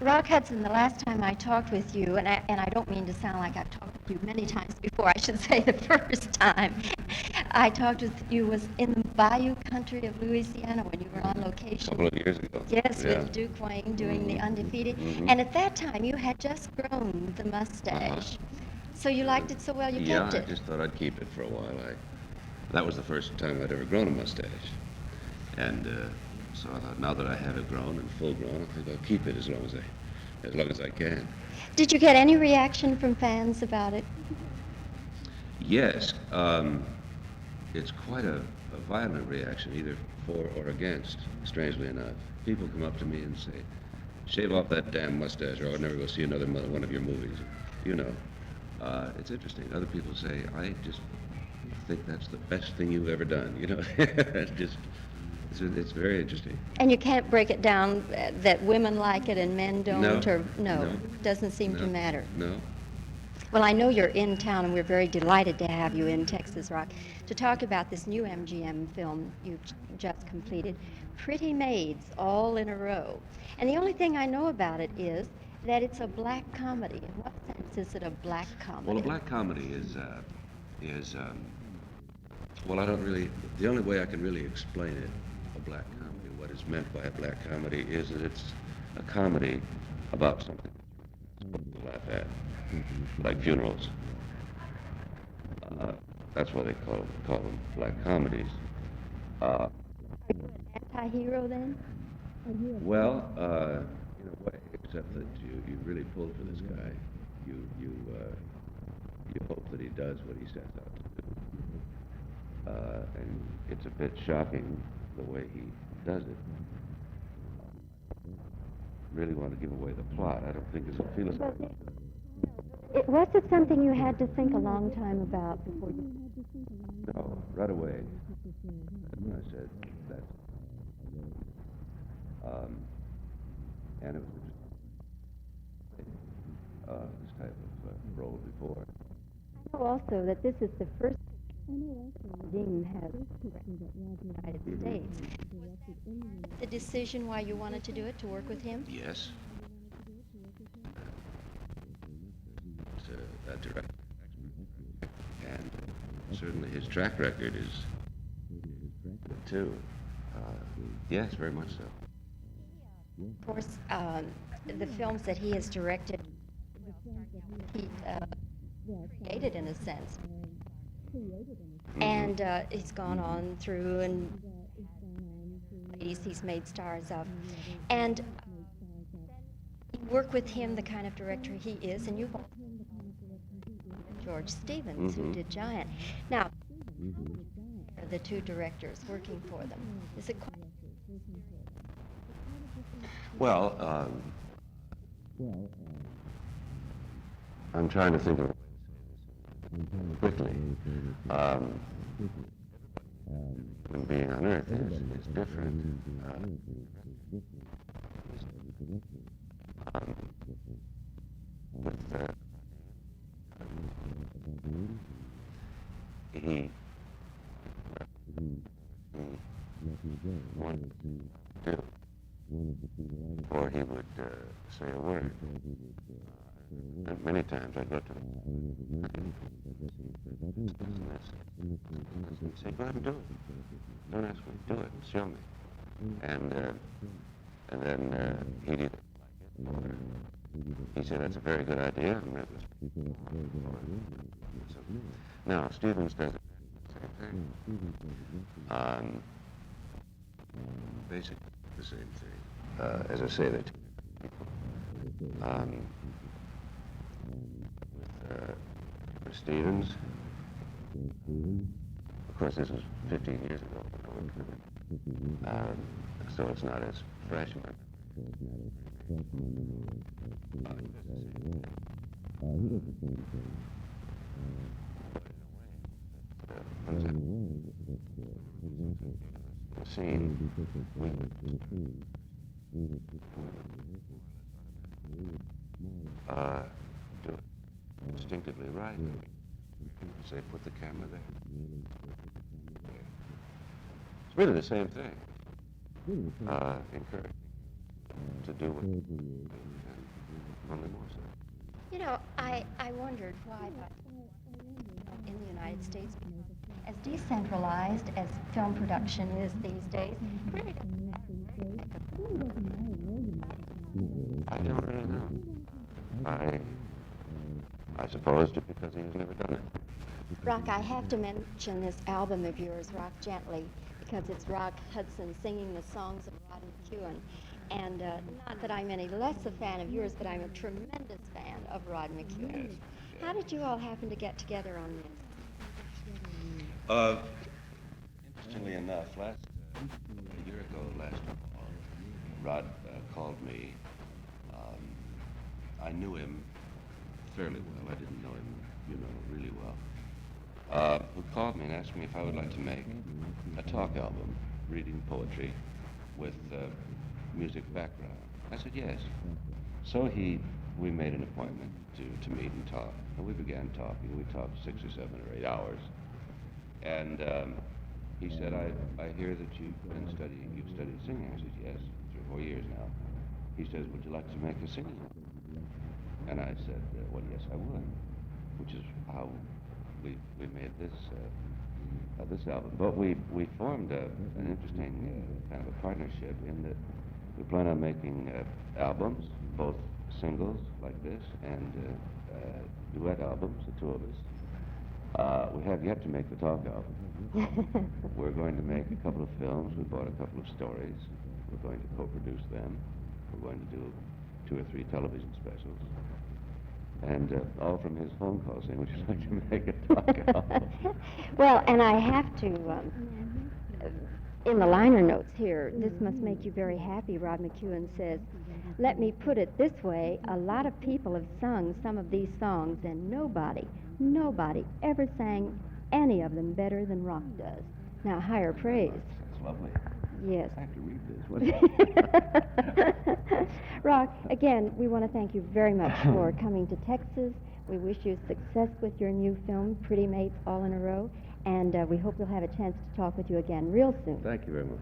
Rock Hudson, the last time I talked with you, and I don't mean to sound like I've talked with you many times before, I should say the first time I talked with you was in the Bayou country of Louisiana when you were on A location. couple of years ago. Yes, Yeah. with Duke Wayne doing The Undefeated. Mhm. And at that time, you had just grown the mustache. So you liked it so well, you Yeah, kept I it. just thought I'd keep it for a while. That was the first time I'd ever grown a mustache. And so I thought, now that I have it grown and full grown, I think I'll keep it as long as I can. Did you get any reaction from fans about it? Yes, it's quite a violent reaction, either for or against, strangely enough. People come up to me and say, shave off that damn mustache or I'll never go see another one of your movies. You know, it's interesting. Other people say, I just think that's the best thing you've ever done. You know, it's very interesting. And you can't break it down that women like it and men don't, No, or no, doesn't seem to no, matter. No. Well, I know you're in town, and we're very delighted to have you in Texas Rock to talk about this new MGM film you've just completed, Pretty Maids All in a Row. And the only thing I know about it is that it's a black comedy. In what sense is it a black comedy? Well, a black comedy well, I don't really, the only way I can really explain it, a black comedy, what is meant by a black comedy, is that it's a comedy about something to laugh at, like funerals. That's why they call them black comedies. Are you an anti-hero then? Well, in a way, except that you really pull for this guy. You hope that he does what he sets out to do. And it's a bit shocking the way he does it. Really want to give away the plot. I don't think it's a feeling. Was it something you had to think a long time about before you... No, right away. I said that. And it was this type of role before. I know also that this is the first Dean has in the United States. The decision why you wanted to do it, to work with him? Yes. It's a director. And certainly his track record is good, too. Yes, very much so. Of course, the films that he has directed, he created in a sense. And he's gone on through, and ladies he's made stars of. And you work with him, the kind of director he is, and you've George Stevens, who did Giant. Now, the two directors working for them. Is it quite... Well, I'm trying to think of it quickly. When being on Earth is different. With he wanted to do, or he would say a word. And many times I'd go to him and say, go ahead and do it. Don't ask me, do it, show me. And then he'd either he said, that's a very good idea. And that was, now, Stevens does it the same thing. Basically the same thing. As I say, that with Stevens, of course, this was 15 years ago, so it's not as fresh. Scene, do it instinctively right. Say, put the camera there. It's really the same thing. Encourage. to do with it, and only more so. You know, I wondered why, but in the United States, as decentralized as film production is these days, really I don't really know. I supposed it because he's never done it. Rock, I have to mention this album of yours, Rock Gently, because it's Rock Hudson singing the songs of Rod McEwen. And not that I'm any less a fan of yours, but I'm a tremendous fan of Rod McEwen. Yes. How did you all happen to get together on this? Interestingly enough, a year ago, last fall, Rod called me. I knew him fairly well. I didn't know him, really well. Who called me and asked me if I would like to make a talk album, reading poetry with music background. I said yes. So we made an appointment to meet and talk, and we began talking. We talked 6 or 7 or 8 hours, and he said, I hear that you've studied singing. I said, yes, 3 or 4 years now. He says, would you like to make a singing album? And I said, well, yes, I would, which is how we made this album. But we formed an interesting kind of a partnership in that we plan on making albums, both singles like this and duet albums, the two of us. We have yet to make the talk album. We're going to make a couple of films. We bought a couple of stories. We're going to co-produce them. We're going to do 2 or 3 television specials. And all from his phone call saying, would you like to make a talk album? Well, and I have to, in the liner notes here, this must make you very happy, Rod McEwen says, let me put it this way, a lot of people have sung some of these songs, and nobody ever sang any of them better than Rock does. Now, higher praise. That's lovely. Yes. I have to read this. Rock, again, we want to thank you very much for coming to Texas. We wish you success with your new film, Pretty Mates All in a Row, and we hope we'll have a chance to talk with you again real soon. Thank you very much.